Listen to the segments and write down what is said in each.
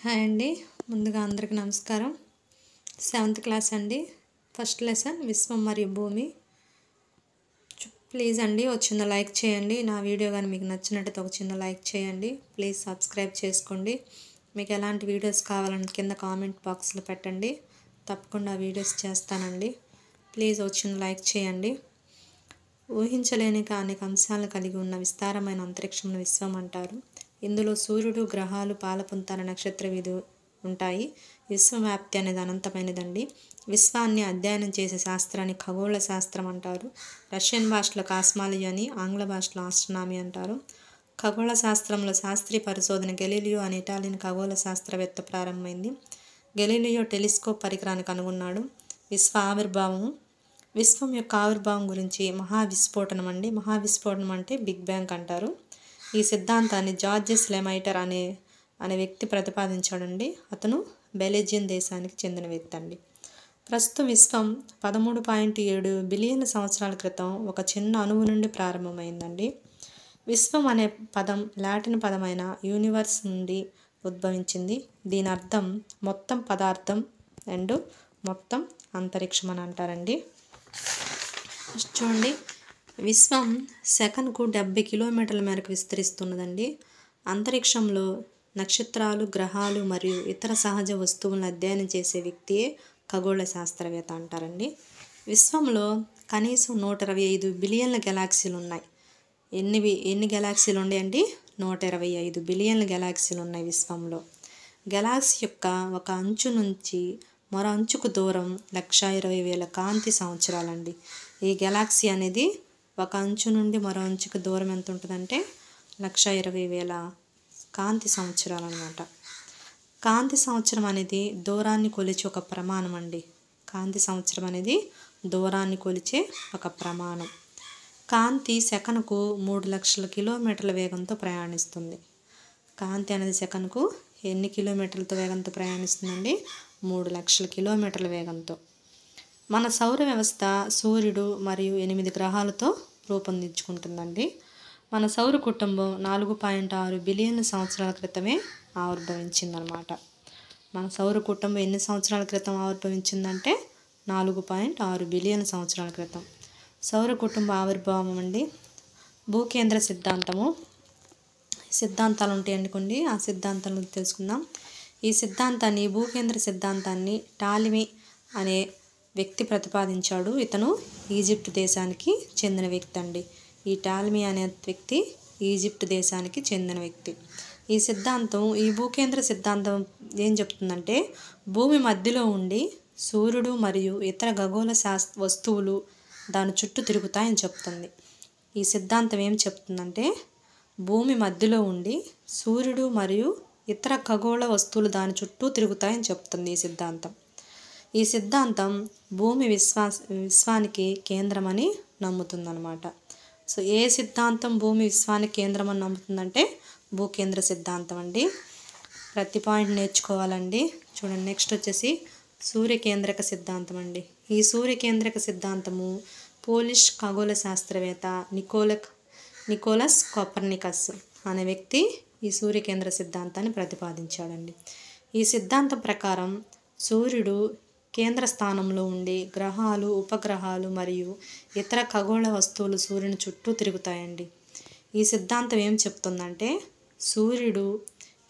Hi అండి. ముందుగా అందరికీ నమస్కారం. 7th క్లాస్ అండి. ఫస్ట్ లెసన్ విశ్వం మరియు భూమి. ప్లీజ్ అండి ఒక చిన్న లైక్ చేయండి. నా వీడియో కానీ మీకు నచ్చినట్టయితే ఒక చిన్న లైక్ చేయండి. ప్లీజ్ సబ్స్క్రైబ్ చేసుకోండి. మీకు ఎలాంటి వీడియోస్ కావాలని కింద కామెంట్ బాక్స్లో పెట్టండి. తప్పకుండా వీడియోస్ చేస్తానండి. ప్లీజ్ ఒక చిన్న లైక్ చేయండి. ఊహించలేని అనేక అంశాలను కలిగి ఉన్న విస్తారమైన అంతరిక్షంను విశ్వం అంటారు. ఇందులో సూర్యుడు, గ్రహాలు, పాలపుంతాల నక్షత్ర వీధులు ఉంటాయి. విశ్వం వ్యాప్తి అనేది అనంతమైనదండి. విశ్వాన్ని అధ్యయనం చేసే శాస్త్రాన్ని ఖగోళ శాస్త్రం అంటారు. రష్యన్ భాషలో కాస్మాలజీ అని, ఆంగ్ల భాషలో ఆస్ట్రనామీ అంటారు. ఖగోళ శాస్త్రంలో శాస్త్రీయ పరిశోధన గెలీలియో అనే ఇటాలియన్ ఖగోళ శాస్త్రవేత్త ప్రారంభమైంది. గెలీలియో టెలిస్కోప్ పరికరాన్ని కనుగొన్నాడు. విశ్వ ఆవిర్భావం. విశ్వం యొక్క ఆవిర్భావం గురించి మహావిస్ఫోటనం అండి. మహావిస్ఫోటనం అంటే బిగ్ బ్యాంగ్ అంటారు. ఈ సిద్ధాంతాన్ని జార్జెస్ లెమైటర్ అనే వ్యక్తి ప్రతిపాదించాడండి. అతను బెల్జియన్ దేశానికి చెందిన వ్యక్తి అండి. ప్రస్తుతం విశ్వం 13.7 బిలియన్ సంవత్సరాల క్రితం ఒక చిన్న అణువు నుండి ప్రారంభమైందండి. విశ్వం అనే పదం లాటిన్ పదమైన యూనివర్స్ నుండి ఉద్భవించింది. దీని అర్థం మొత్తం పదార్థం అండ్ మొత్తం అంతరిక్షం అని అంటారండి. చూడండి, విశ్వం సెకనుకు 70 కిలోమీటర్ల మేరకు విస్తరిస్తున్నదండి. అంతరిక్షంలో నక్షత్రాలు, గ్రహాలు మరియు ఇతర సహజ వస్తువులను అధ్యయనం చేసే వ్యక్తియే ఖగోళ శాస్త్రవేత్త అంటారండి. విశ్వంలో కనీసం 125 బిలియన్ల గెలాక్సీలు ఉన్నాయి. ఎన్ని గెలాక్సీలు ఉన్నాయండి? 125 బిలియన్ల గెలాక్సీలు ఉన్నాయి విశ్వంలో. గెలాక్సీ యొక్క ఒక అంచు నుంచి మరో అంచుకు దూరం 1,20,000 కాంతి సంవత్సరాలండి. ఈ గెలాక్సీ అనేది ఒక అంచు నుండి మరో అంచుకు దూరం ఎంత ఉంటుందంటే 1,20,000 కాంతి సంవత్సరాలు అన్నమాట. కాంతి సంవత్సరం అనేది దూరాన్ని కొలిచే ఒక ప్రమాణం అండి. కాంతి సంవత్సరం అనేది దూరాన్ని కొలిచే ఒక ప్రమాణం. కాంతి సెకనుకు 3 లక్షల కిలోమీటర్ల వేగంతో ప్రయాణిస్తుంది. కాంతి అనేది సెకనుకు ఎన్ని కిలోమీటర్లతో వేగంతో ప్రయాణిస్తుందండి? 3 లక్షల కిలోమీటర్ల వేగంతో. మన సౌర వ్యవస్థ సూర్యుడు మరియు 8 గ్రహాలతో రూపొందించుకుంటుందండి. మన సౌర కుటుంబం 4.6 బిలియన్ సంవత్సరాల క్రితమే ఆవిర్భవించిందనమాట. మన సౌర కుటుంబం ఎన్ని సంవత్సరాల క్రితం ఆవిర్భవించిందంటే 4.6 బిలియన్ సంవత్సరాల క్రితం. సౌర కుటుంబ ఆవిర్భావం అండి. భూకేంద్ర సిద్ధాంతము. సిద్ధాంతాలు ఉంటాయండి కొన్ని. ఆ సిద్ధాంతాలను తెలుసుకుందాం. ఈ సిద్ధాంతాన్ని భూకేంద్ర సిద్ధాంతాన్ని టాలెమీ అనే వ్యక్తి ప్రతిపాదించాడు. ఇతను ఈజిప్ట్ దేశానికి చెందిన వ్యక్తి అండి. ఈ టాలెమీ అనే వ్యక్తి ఈజిప్ట్ దేశానికి చెందిన వ్యక్తి. ఈ సిద్ధాంతం, ఈ భూకేంద్ర సిద్ధాంతం ఏం చెప్తుందంటే భూమి మధ్యలో ఉండి సూర్యుడు మరియు ఇతర ఖగోళ వస్తువులు దాని చుట్టూ తిరుగుతాయని చెప్తుంది. ఈ సిద్ధాంతం ఏం చెప్తుందంటే భూమి మధ్యలో ఉండి సూర్యుడు మరియు ఇతర ఖగోళ వస్తువులు దాని చుట్టూ తిరుగుతాయని చెప్తుంది ఈ సిద్ధాంతం. ఈ సిద్ధాంతం భూమి విశ్వానికి కేంద్రమని నమ్ముతుందన్నమాట. సో ఏ సిద్ధాంతం భూమి విశ్వానికి కేంద్రమని నమ్ముతుందంటే భూకేంద్ర సిద్ధాంతం అండి. ప్రతి పాయింట్ నేర్చుకోవాలండి. చూడండి, నెక్స్ట్ వచ్చేసి సూర్యకేంద్రక సిద్ధాంతం అండి. ఈ సూర్యకేంద్రక సిద్ధాంతము పోలిష్ ఖగోళ శాస్త్రవేత్త నికోలస్ కోపర్నికస్ అనే వ్యక్తి ఈ సూర్యకేంద్ర సిద్ధాంతాన్ని ప్రతిపాదించాడండి. ఈ సిద్ధాంతం ప్రకారం సూర్యుడు కేంద్ర స్థానంలో ఉండి గ్రహాలు, ఉపగ్రహాలు మరియు ఇతర ఖగోళ వస్తువులు సూర్యుని చుట్టూ తిరుగుతాయండి. ఈ సిద్ధాంతం ఏం చెప్తుందంటే సూర్యుడు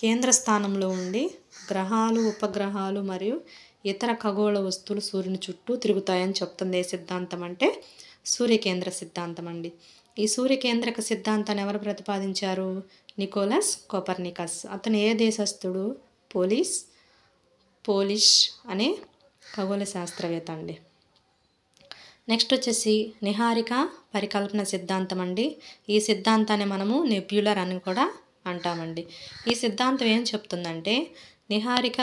కేంద్ర స్థానంలో ఉండి గ్రహాలు, ఉపగ్రహాలు మరియు ఇతర ఖగోళ వస్తువులు సూర్యుని చుట్టూ తిరుగుతాయని చెప్తుంది. ఏ సిద్ధాంతం అంటే సూర్యకేంద్ర సిద్ధాంతం అండి. ఈ సూర్యకేంద్రక సిద్ధాంతాన్ని ఎవరు ప్రతిపాదించారు? Nicolaus Copernicus. అతను ఏ దేశస్థుడు? పోలిష్ అనే ఖగోళ శాస్త్రవేత్త అండి. నెక్స్ట్ వచ్చేసి నిహారిక పరికల్పన సిద్ధాంతం అండి. ఈ సిద్ధాంతాన్ని మనము నెబ్యులర్ అని కూడా అంటామండి. ఈ సిద్ధాంతం ఏం చెప్తుందంటే నిహారిక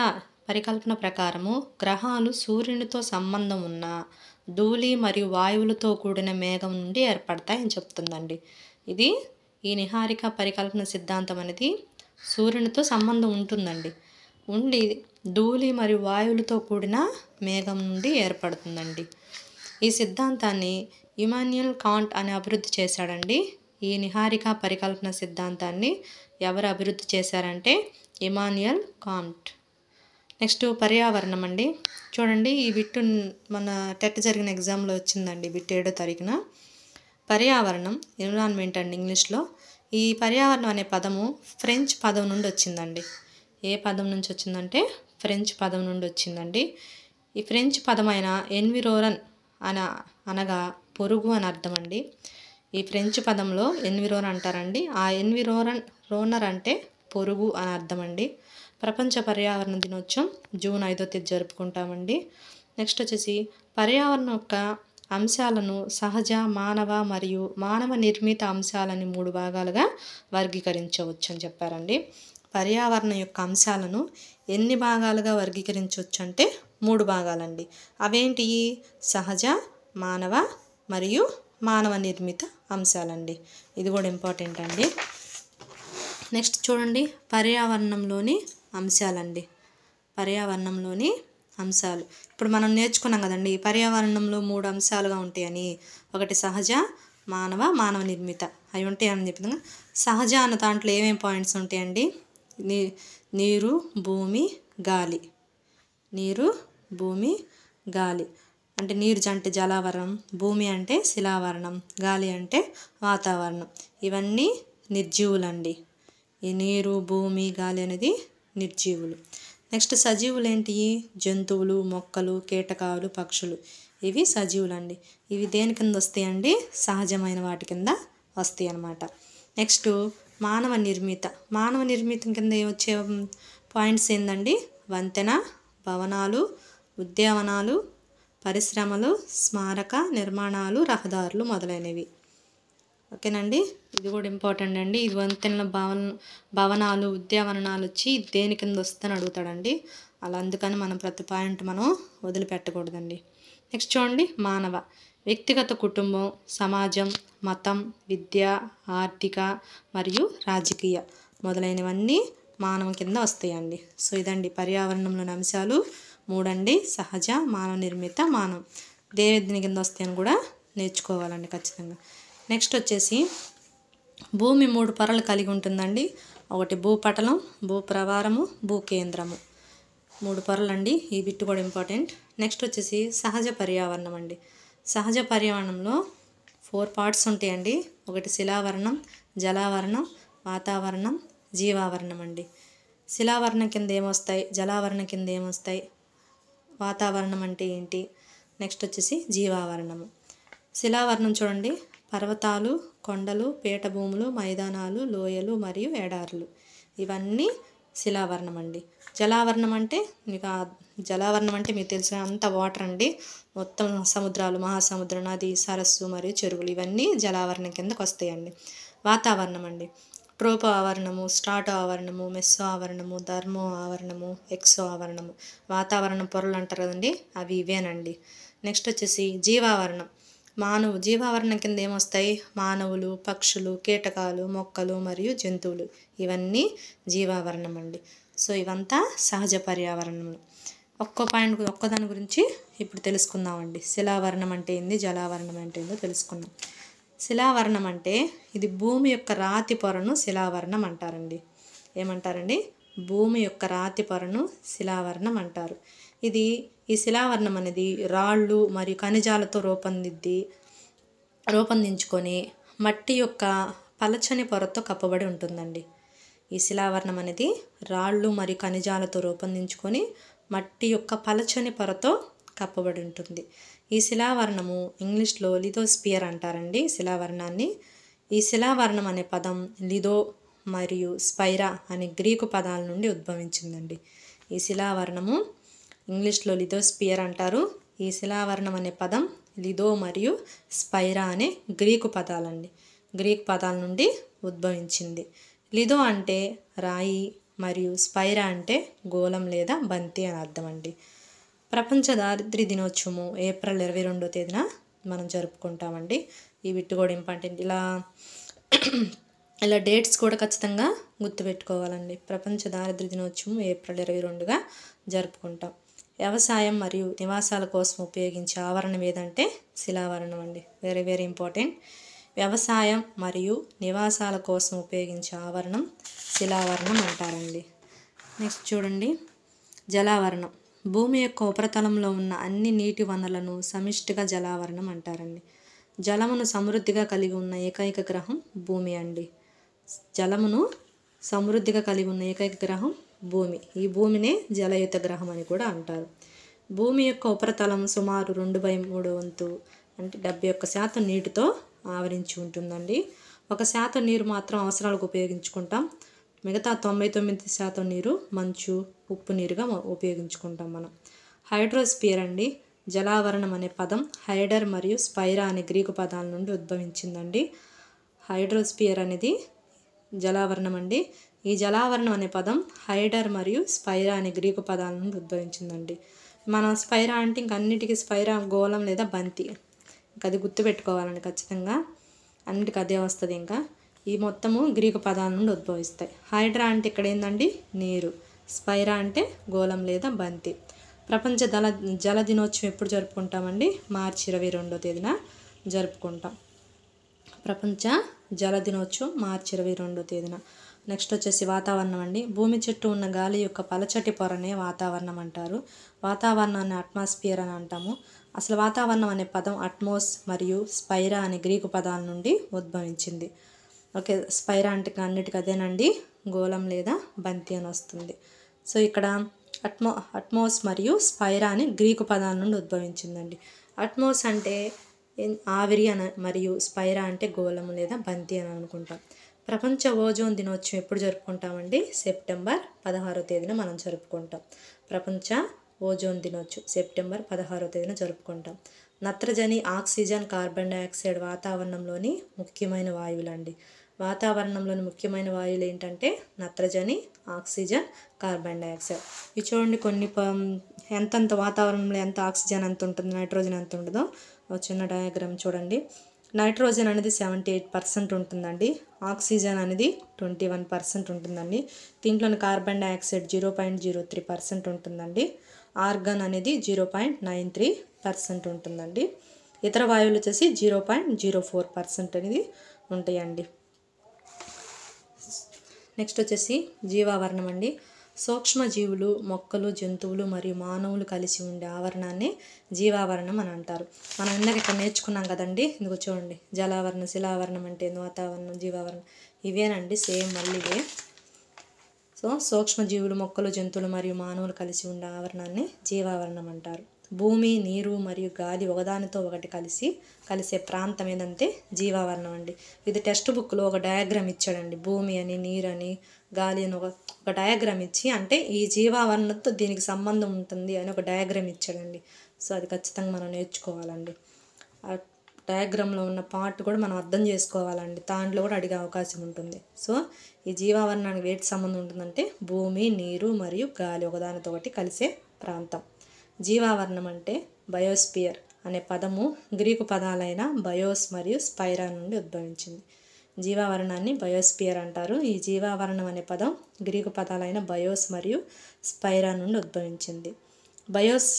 పరికల్పన ప్రకారము గ్రహాలు సూర్యునితో సంబంధం ఉన్న ధూళి మరియు వాయువులతో కూడిన మేఘం నుండి ఏర్పడతాయని చెప్తుందండి. ఈ నిహారిక పరికల్పన సిద్ధాంతం అనేది సూర్యునితో సంబంధం ఉంటుందండి. ఉండి ధూళి మరియు వాయువులతో కూడిన మేఘం నుండి ఏర్పడుతుందండి. ఈ సిద్ధాంతాన్ని ఇమాన్యుయల్ కాంట్ అని అభివృద్ధి చేశాడండి. ఈ నిహారిక పరికల్పన సిద్ధాంతాన్ని ఎవరు అభివృద్ధి చేశారంటే ఇమాన్యుయల్ కాంట్ నెక్స్ట్ పర్యావరణం అండి. చూడండి ఈ బిట్టు మన టెట్ జరిగిన ఎగ్జామ్లో వచ్చిందండి. బిట్ 7వ తారీఖున. పర్యావరణం ఎన్విరాన్మెంట్ అండి ఇంగ్లీష్లో. ఈ పర్యావరణం అనే పదము ఫ్రెంచ్ పదం నుండి వచ్చిందండి. ఏ పదం నుంచి వచ్చిందంటే ఫ్రెంచ్ పదం నుండి వచ్చిందండి. ఈ ఫ్రెంచ్ పదమైన ఎన్విరోరన్ అనగా పొరుగు అని అర్థం అండి. ఈ ఫ్రెంచ్ పదంలో ఎన్విరోన్ అంటారండి. ఆ రోనర్ అంటే పొరుగు అని అర్థం అండి. ప్రపంచ పర్యావరణ దినోత్సవం జూన్ 5వ తేదీ జరుపుకుంటామండి. నెక్స్ట్ వచ్చేసి పర్యావరణం యొక్క అంశాలను సహజ, మానవ మరియు మానవ నిర్మిత అంశాలని 3 భాగాలుగా వర్గీకరించవచ్చు అని చెప్పారండి. పర్యావరణం యొక్క అంశాలను ఎన్ని భాగాలుగా వర్గీకరించవచ్చు అంటే 3 భాగాలండి. అవేంటి? సహజ, మానవ మరియు మానవ నిర్మిత అంశాలండి. ఇది కూడా ఇంపార్టెంట్ అండి. నెక్స్ట్ చూడండి పర్యావరణంలోని అంశాలండి. పర్యావరణంలోని అంశాలు ఇప్పుడు మనం నేర్చుకున్నాం కదండి. పర్యావరణంలో 3 అంశాలుగా ఉంటాయని. ఒకటి సహజ, మానవ నిర్మిత అవి ఉంటాయని చెప్పింది. సహజ అన్న దాంట్లో ఏమేమి పాయింట్స్ ఉంటాయండి? నీరు, భూమి, గాలి. నీరు, భూమి, గాలి అంటే నీరు అంటే జలావరణం, భూమి అంటే శిలావరణం, గాలి అంటే వాతావరణం. ఇవన్నీ నిర్జీవులండి. ఈ నీరు, భూమి, గాలి అనేది నిర్జీవులు. నెక్స్ట్ సజీవులు ఏంటి? జంతువులు, మొక్కలు, కీటకాలు, పక్షులు. ఇవి సజీవులండి. ఇవి దేని కింద వస్తాయండి? సహజమైన వాటి కింద వస్తాయి అన్నమాట. నెక్స్ట్ మానవ నిర్మితం కింద వచ్చే పాయింట్స్ ఏందండి? వంతెన, భవనాలు, ఉద్యానవనాలు, పరిశ్రమలు, స్మారక నిర్మాణాలు, రహదారులు మొదలైనవి. ఓకేనండి. ఇది కూడా ఇంపార్టెంట్ అండి. ఇది వంతెనల భవనాలు, ఉద్యానవనాలు వచ్చి దేని కింద వస్తుందని అడుగుతాడండి. అలా అందుకని మనం ప్రతి పాయింట్ మనం వదిలిపెట్టకూడదండి. నెక్స్ట్ చూడండి మానవ. వ్యక్తిగత, కుటుంబం, సమాజం, మతం, విద్య, ఆర్థిక మరియు రాజకీయ మొదలైనవన్నీ మానవం కింద వస్తాయండి. సో ఇదండి పర్యావరణంలోని అంశాలు 3 అండి. సహజ, మానవ నిర్మిత, మానవం. దేని కింద వస్తాయని కూడా నేర్చుకోవాలండి ఖచ్చితంగా. నెక్స్ట్ వచ్చేసి భూమి 3 పొరలు కలిగి ఉంటుందండి. ఒకటి భూపటలం, భూప్రవారము, భూకేంద్రము. 3 పొరలు అండి. ఈ బిట్ కూడా ఇంపార్టెంట్. నెక్స్ట్ వచ్చేసి సహజ పర్యావరణం అండి. సహజ పర్యావరణంలో 4 పార్ట్స్ ఉంటాయండి. ఒకటి శిలావరణం, జలావరణం, వాతావరణం, జీవావరణం అండి. శిలావరణం కింద ఏమొస్తాయి? జలావరణం కింద ఏమొస్తాయి? వాతావరణం అంటే ఏంటి? నెక్స్ట్ వచ్చేసి జీవావరణము. శిలావరణం చూడండి పర్వతాలు, కొండలు, పీఠభూములు, మైదానాలు, లోయలు మరియు ఎడారులు. ఇవన్నీ శిలావరణం అండి. జలావరణం అంటే మీకు తెలిసిన అంత వాటర్ అండి. మొత్తం సముద్రాలు, మహాసముద్రం, నది, సరస్సు మరియు చెరువులు ఇవన్నీ జలావరణం కిందకు వస్తాయండి. వాతావరణం అండి ట్రోపో ఆవరణము, స్ట్రాటో ఆవరణము, మెస్సో ఆవరణము, ధర్మో ఆవరణము, ఎక్సో ఆవరణము. వాతావరణ పొరలు అంటారు కదండి, అవి ఇవేనండి. నెక్స్ట్ వచ్చేసి జీవావరణం. జీవావరణం కింద ఏమొస్తాయి? మానవులు, పక్షులు, కీటకాలు, మొక్కలు మరియు జంతువులు. ఇవన్నీ జీవావరణం అండి. సో ఇవంతా సహజ పర్యావరణం. ఒక్కదాని గురించి ఇప్పుడు తెలుసుకుందామండి. శిలావరణం అంటే ఏంది, జలావరణం అంటే ఏందో తెలుసుకుందాం. శిలావరణం అంటే ఇది భూమి యొక్క రాతి పొరను శిలావరణం అంటారండి. ఏమంటారండి? భూమి యొక్క రాతి పొరను శిలావరణం అంటారు. ఈ శిలావరణం అనేది రాళ్ళు మరియు ఖనిజాలతో రూపొందించుకొని మట్టి యొక్క పలచని పొరతో కప్పబడి ఉంటుందండి. ఈ శిలావరణం అనేది రాళ్ళు మరియు ఖనిజాలతో రూపొందించుకొని మట్టి యొక్క పలచని పొరతో కప్పబడి ఉంటుంది. ఈ శిలావరణము ఇంగ్లీష్లో లిథోస్పియర్ అంటారండి శిలావరణాన్ని. ఈ శిలావరణం అనే పదం లిథో మరియు స్పైరా అనే గ్రీకు పదాల నుండి ఉద్భవించిందండి. ఈ శిలావరణము ఇంగ్లీష్లో లిథోస్పియర్ అంటారు. ఈ శిలావరణం అనే పదం లిథో మరియు స్పైరా అనే గ్రీకు పదాల నుండి ఉద్భవించింది. లిథో అంటే రాయి మరియు స్పైరా అంటే గోళం లేదా బంతి అని అర్థం అండి. ప్రపంచ దారిద్ర్య దినోత్సవము ఏప్రిల్ 22వ తేదీన మనం జరుపుకుంటామండి. ఈ బిట్ కూడా ఇంపార్టెంట్. ఇలా డేట్స్ కూడా ఖచ్చితంగా గుర్తుపెట్టుకోవాలండి. ప్రపంచ దారిద్ర్య దినోత్సవం ఏప్రిల్ 22గా జరుపుకుంటాం. వ్యవసాయం మరియు నివాసాల కోసం ఉపయోగించే ఆవరణం ఏదంటే శిలావరణం అండి. Very very important. వ్యవసాయం మరియు నివాసాల కోసం ఉపయోగించే ఆవరణం శిలావరణం అంటారండి. నెక్స్ట్ చూడండి జలావరణం భూమి యొక్క ఉపరితలంలో ఉన్న అన్ని నీటి వనరులను సమిష్టిగా జలావరణం అంటారండి. జలమును సమృద్ధిగా కలిగి ఉన్న ఏకైక గ్రహం భూమి అండి. జలమును సమృద్ధిగా కలిగి ఉన్న ఏకైక గ్రహం భూమి. ఈ భూమినే జలయుత గ్రహం అని కూడా అంటారు. భూమి యొక్క ఉపరితలం సుమారు 2/3 వంతు అంటే 71% నీటితో ఆవరించి ఉంటుందండి. 1% నీరు మాత్రం అవసరాలకు ఉపయోగించుకుంటాం. మిగతా 99% నీరు మంచు, ఉప్పు నీరుగా ఉపయోగించుకుంటాం మనం. హైడ్రోస్పియర్ అండి. జలావరణం అనే పదం హైడర్ మరియు స్పైరా అనే గ్రీకు పదాల నుండి ఉద్భవించిందండి. హైడ్రోస్పియర్ అనేది జలావరణం అండి. ఈ జలావరణం అనే పదం హైడర్ మరియు స్పైరా అనే గ్రీకు పదాల నుండి ఉద్భవించిందండి. మనం స్పైరా అంటే ఇంక అన్నిటికీ స్పైరా గోళం లేదా బంతి, ఇంకా అది గుర్తుపెట్టుకోవాలండి ఖచ్చితంగా. అన్నిటికీ అదే వస్తుంది. ఇంకా ఈ మొత్తము గ్రీకు పదాల నుండి ఉద్భవిస్తాయి. హైడ్రా అంటే ఇక్కడ ఏందండి నీరు, స్పైరా అంటే గోళం లేదా బంతి. ప్రపంచ జల దినోత్సవం ఎప్పుడు జరుపుకుంటామండి? మార్చి 22వ తేదీన జరుపుకుంటాం. ప్రపంచ జల దినోత్సవం మార్చి 22వ తేదీన. నెక్స్ట్ వచ్చేసి వాతావరణం అండి. భూమి చుట్టూ ఉన్న గాలి యొక్క పలచటి పొరనే వాతావరణం అంటారు. వాతావరణాన్ని అట్మాస్ఫియర్ అని అంటాము. అసలు వాతావరణం అనే పదం అట్మోస్ మరియు స్పైరా అనే గ్రీకు పదాల నుండి ఉద్భవించింది. ఓకే, స్పైరా అంటే అన్నిటికీ అదేనండి, గోళం లేదా బంతి అని వస్తుంది. సో ఇక్కడ అట్మోస్ మరియు స్పైరా అని గ్రీకు పదాల నుండి ఉద్భవించిందండి. అట్మోస్ అంటే ఆవిరి అని మరియు స్పైరా అంటే గోళము లేదా బంతి అని అనుకుంటాం. ప్రపంచ ఓజోన్ దినోత్సవం ఎప్పుడు జరుపుకుంటామండి? సెప్టెంబర్ 16వ తేదీన మనం జరుపుకుంటాం. ప్రపంచ ఓజోన్ దినోత్సవం సెప్టెంబర్ 16వ తేదీన జరుపుకుంటాం. నత్రజని, ఆక్సిజన్, కార్బన్ డైఆక్సైడ్ వాతావరణంలోని ముఖ్యమైన వాయువులండి. వాతావరణంలోని ముఖ్యమైన వాయువులు ఏంటంటే నత్రజని, ఆక్సిజన్, కార్బన్ డైఆక్సైడ్. ఇవి చూడండి, కొన్ని ఎంతంత వాతావరణంలో ఎంత ఆక్సిజన్ ఎంత ఉంటుంది, నైట్రోజన్ ఎంత ఉంటుందో చిన్న డయాగ్రామ్ చూడండి. నైట్రోజన్ అనేది 78% ఉంటుందండి. ఆక్సిజన్ అనేది 21% ఉంటుందండి. దీంట్లోని కార్బన్ డైఆక్సైడ్ 0.03% ఉంటుందండి. ఆర్గాన్ అనేది 0.93% ఉంటుందండి. ఇతర వాయువులు వచ్చేసి 0.04% అనేది ఉంటాయండి. నెక్స్ట్ వచ్చేసి జీవావరణం అండి. సూక్ష్మజీవులు, మొక్కలు, జంతువులు మరియు మానవులు కలిసి ఉండే ఆవరణాన్ని జీవావరణం అని అంటారు. మనం ఇందాక ఇక్కడ నేర్చుకున్నాం కదండి. ఇందుకు చూడండి, జలావరణం, శిలావరణం అంటే వాతావరణం, జీవావరణం ఇవేనండి, సేమ్ మళ్ళీ ఇవే. సో సూక్ష్మజీవులు, మొక్కలు, జంతువులు మరియు మానవులు కలిసి ఉండే ఆవరణాన్ని జీవావరణం అంటారు. భూమి, నీరు మరియు గాలి ఒకదానితో ఒకటి కలిసే ప్రాంతం ఏదంటే జీవావరణం అండి. ఇది టెక్స్ట్ బుక్లో ఒక డయాగ్రామ్ ఇచ్చాడండి. భూమి అని, నీరు అని, గాలి అని ఒక డయాగ్రామ్ ఇచ్చి, అంటే ఈ జీవావరణంతో దీనికి సంబంధం ఉంటుంది అని ఒక డయాగ్రామ్ ఇచ్చాడండి. సో అది ఖచ్చితంగా మనం నేర్చుకోవాలండి. ఆ డయాగ్రామ్లో ఉన్న పార్ట్ కూడా మనం అర్థం చేసుకోవాలండి. దాంట్లో కూడా అడిగే అవకాశం ఉంటుంది. సో ఈ జీవావరణానికి వేటి సంబంధం ఉంటుందంటే భూమి, నీరు మరియు గాలి ఒకదానితో ఒకటి కలిసే ప్రాంతం. జీవావరణం అంటే బయోస్పియర్ అనే పదము గ్రీకు పదాలైన బయోస్ మరియు స్పైరా నుండి ఉద్భవించింది. జీవావరణాన్ని బయోస్పియర్ అంటారు. ఈ జీవావరణం అనే పదం గ్రీకు పదాలైన బయోస్ మరియు స్పైరా నుండి ఉద్భవించింది. బయోస్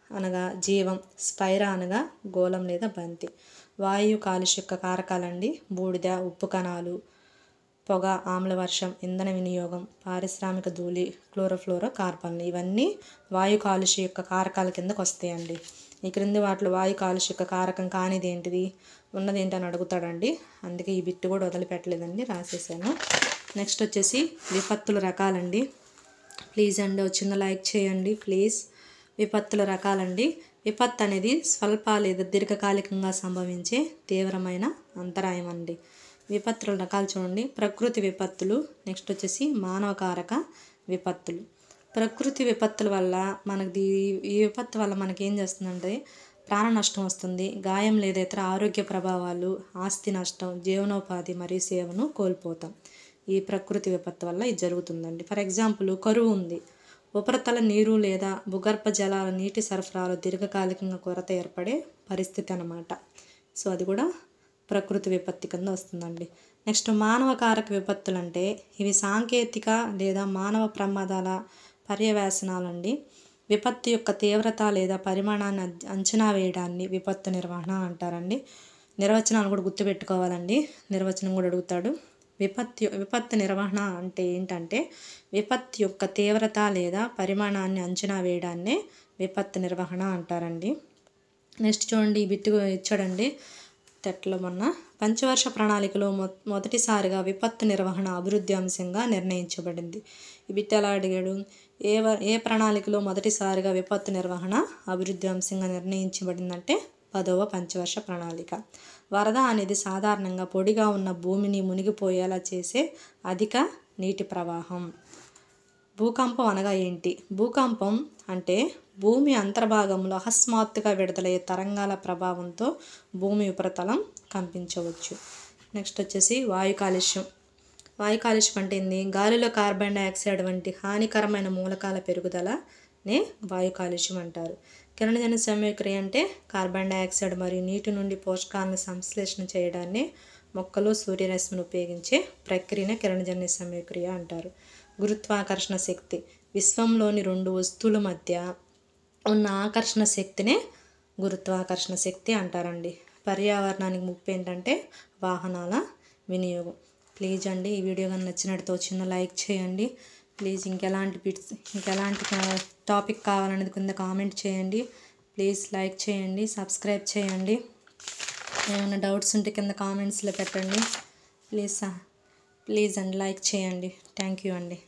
అనగా జీవం, స్పైరా అనగా గోళం లేదా బంతి. వాయు కాలుష్య యొక్క కారకాలండి. బూడిద, ఉప్పు కణాలు, పొగ, ఆమ్లవర్షం, ఇంధన వినియోగం, పారిశ్రామిక ధూళి, క్లోరోఫ్లోరో కార్బన్లు ఇవన్నీ వాయు కాలుష్య యొక్క కారకాల కిందకు వస్తాయండి. ఈ క్రింది వాటిలో వాయు కాలుష్య యొక్క కారకం కానిది ఏంటిది, ఉన్నది ఏంటని అడుగుతాడండి. అందుకే ఈ బిట్టు కూడా వదిలిపెట్టలేదండి, రాసేసాను. నెక్స్ట్ వచ్చేసి విపత్తుల రకాలండి. ప్లీజ్ అండి ఒక చిన్న లైక్ చేయండి ప్లీజ్. విపత్తుల రకాలండి. విపత్తు అనేది స్వల్ప లేదా దీర్ఘకాలికంగా సంభవించే తీవ్రమైన అంతరాయం అండి. విపత్తుల రకాలు చూడండి. ప్రకృతి విపత్తులు, నెక్స్ట్ వచ్చేసి మానవకారక విపత్తులు. ప్రకృతి విపత్తుల వల్ల ఈ విపత్తు వల్ల మనకి ఏం చేస్తుందంటే ప్రాణ నష్టం వస్తుంది, గాయం లేదా ఇతర ఆరోగ్య ప్రభావాలు, ఆస్తి నష్టం, జీవనోపాధి మరియు సేవను కోల్పోతాం. ఈ ప్రకృతి విపత్తు వల్ల ఇది జరుగుతుందండి. ఫర్ ఎగ్జాంపుల్, కరువు ఉంది. ఉపరితల నీరు లేదా భూగర్భ జలాల నీటి సరఫరాలో దీర్ఘకాలికంగా కొరత ఏర్పడే పరిస్థితి అన్నమాట. సో అది కూడా ప్రకృతి విపత్తి కింద వస్తుందండి. నెక్స్ట్ మానవకారక విపత్తులు అంటే ఇవి సాంకేతిక లేదా మానవ ప్రమాదాల పర్యవేక్షణాలండి. విపత్తు యొక్క తీవ్రత లేదా పరిమాణాన్ని అంచనా వేయడాన్ని విపత్తు నిర్వహణ అంటారండి. నిర్వచనాలు కూడా గుర్తుపెట్టుకోవాలండి, నిర్వచనం కూడా అడుగుతాడు. విపత్తు నిర్వహణ అంటే ఏంటంటే విపత్తు యొక్క తీవ్రత లేదా పరిమాణాన్ని అంచనా వేయడాన్నే విపత్తు నిర్వహణ అంటారండి. నెక్స్ట్ చూడండి, ఈ బిట్టు ఇచ్చాడండి టెట్లో మొన్న. పంచవర్ష ప్రణాళికలో మొదటిసారిగా విపత్తు నిర్వహణ అభివృద్ధి అంశంగా నిర్ణయించబడింది. ఈ బిట్ ఎలా అడిగాడు? ఏ ప్రణాళికలో మొదటిసారిగా విపత్తు నిర్వహణ అభివృద్ధి అంశంగా నిర్ణయించబడిందంటే 10వ పంచవర్ష ప్రణాళిక. వరద అనేది సాధారణంగా పొడిగా ఉన్న భూమిని మునిగిపోయేలా చేసే అధిక నీటి ప్రవాహం. భూకంపం అనగా ఏంటి? భూకంపం అంటే భూమి అంతర్భాగంలో అకస్మాత్తుగా విడుదలయ్యే తరంగాల ప్రభావంతో భూమి ఉపరితలం కంపించవచ్చు. నెక్స్ట్ వచ్చేసి వాయు కాలుష్యం. వాయు కాలుష్యం అంటే ఏంది? గాలిలో కార్బన్ డైఆక్సైడ్ వంటి హానికరమైన మూలకాల పెరుగుదలనే వాయు కాలుష్యం అంటారు. కిరణజన్య సమయక్రియ అంటే కార్బన్ డైఆక్సైడ్ మరియు నీటి నుండి పోషకాలను సంశ్లేషణ చేయడాన్ని మొక్కలు సూర్యరశ్మిని ఉపయోగించే ప్రక్రియనే కిరణజన్య సమయక్రియ అంటారు. గురుత్వాకర్షణ శక్తి విశ్వంలోని 2 వస్తువుల మధ్య ఉన్న ఆకర్షణ శక్తినే గురుత్వాకర్షణ శక్తి అంటారండి. పర్యావరణానికి ముప్పు ఏంటంటే వాహనాల వినియోగం. ప్లీజ్ అండి, ఈ వీడియో కానీ నచ్చినట్టు చిన్న లైక్ చేయండి. ప్లీజ్ ఇంకెలాంటి టాపిక్ కావాలనేది కింద కామెంట్ చేయండి. ప్లీజ్ లైక్ చేయండి, సబ్స్క్రైబ్ చేయండి. ఏమైనా డౌట్స్ ఉంటే కింద కామెంట్స్లో పెట్టండి. ప్లీజ్ అండి లైక్ చేయండి. థ్యాంక్ యూ అండి.